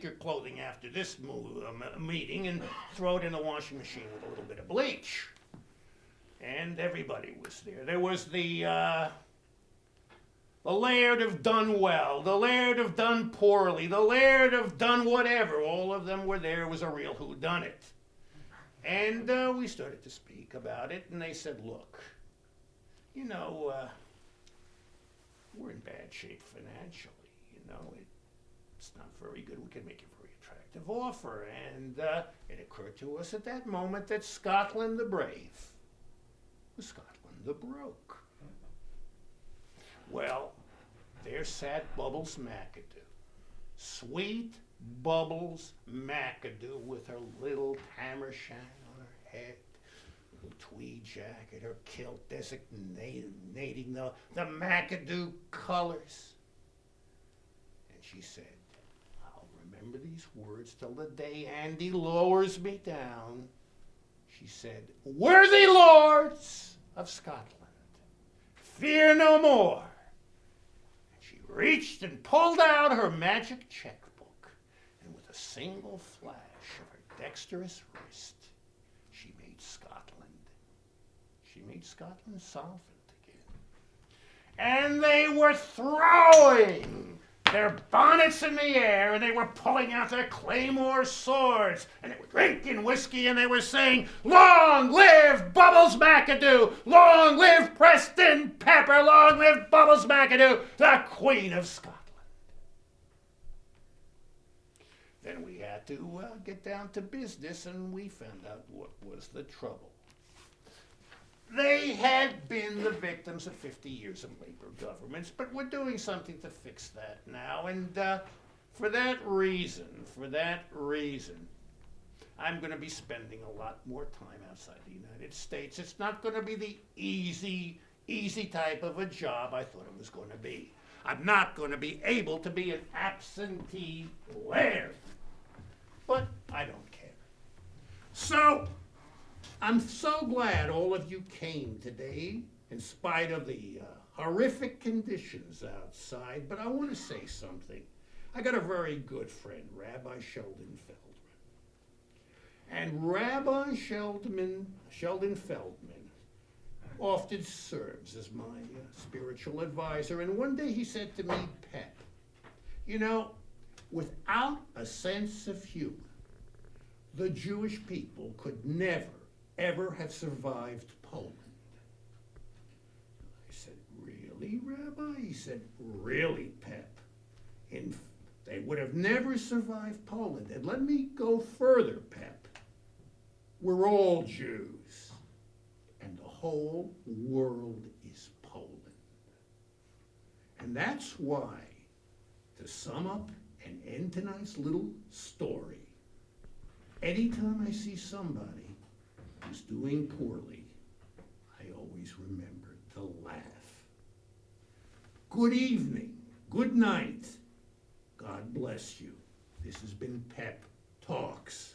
your clothing after this meeting and throw it in the washing machine with a little bit of bleach. And everybody was there. There was the laird of done well, the laird of done poorly, the laird of done whatever. All of them were there. It was a real whodunit. And we started to speak about it, and they said, look, you know, we're in bad shape financially. You know, it's not very good. We could make a very attractive offer. And it occurred to us at that moment that Scotland the Brave was Scotland the Broke. Well, there sat Bubbles McAdoo. Sweet Bubbles McAdoo with her little tam o' shanter on her head, little tweed jacket, her kilt designating the McAdoo colors. And she said, I'll remember these words till the day Andy lowers me down. She said, worthy lords of Scotland, fear no more. And she reached and pulled out her magic checkbook, and with a single flash of her dexterous wrist, she made Scotland solvent again. And they were throwing their bonnets in the air, and they were pulling out their claymore swords, and they were drinking whiskey, and they were saying, long live Bubbles McAdoo! Long live Preston Pepper! Long live Bubbles McAdoo, the Queen of Scotland! Then we had to get down to business, and we found out what was the trouble. They had been the victims of 50 years of labor governments, but we're doing something to fix that now. And for that reason, I'm going to be spending a lot more time outside the United States. It's not going to be the easy type of a job I thought it was going to be. I'm not going to be able to be an absentee laird, but I don't care. So, I'm so glad all of you came today, in spite of the horrific conditions outside, but I want to say something. I got a very good friend, Rabbi Sheldon Feldman. And Rabbi Sheldon Feldman often serves as my spiritual advisor, and one day he said to me, Pep, you know, without a sense of humor, the Jewish people could never ever have survived Poland. I said, really, Rabbi? He said, really, Pep. They would have never survived Poland. And let me go further, Pep. We're all Jews, and the whole world is Poland. And that's why, to sum up and end tonight's little story, anytime I see somebody who's doing poorly, I always remember to laugh. Good evening, good night, God bless you. This has been Pep Talks.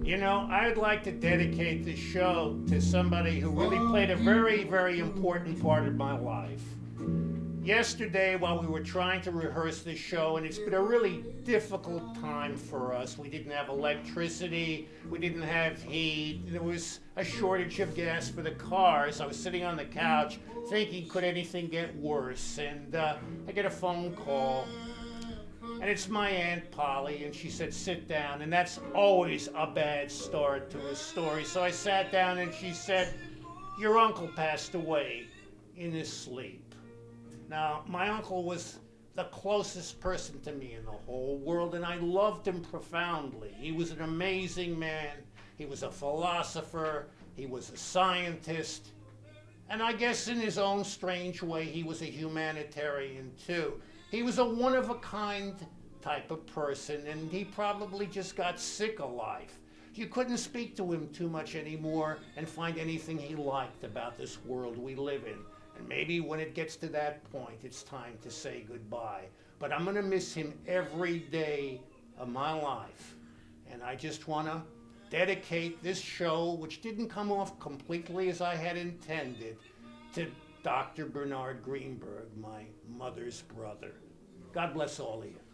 You know, I'd like to dedicate this show to somebody who really played a very, very important part of my life. Yesterday, while we were trying to rehearse this show, and it's been a really difficult time for us. We didn't have electricity, we didn't have heat, there was a shortage of gas for the cars. I was sitting on the couch thinking, could anything get worse? And I get a phone call. And it's my Aunt Polly, and she said, sit down. And that's always a bad start to a story. So I sat down, and she said, your uncle passed away in his sleep. Now, my uncle was the closest person to me in the whole world, and I loved him profoundly. He was an amazing man. He was a philosopher. He was a scientist. And I guess in his own strange way, he was a humanitarian, too. He was a one-of-a-kind type of person, and he probably just got sick of life. You couldn't speak to him too much anymore and find anything he liked about this world we live in. And maybe when it gets to that point, it's time to say goodbye. But I'm going to miss him every day of my life. And I just want to dedicate this show, which didn't come off completely as I had intended, to Dr. Bernard Greenberg, my mother's brother. God bless all of you.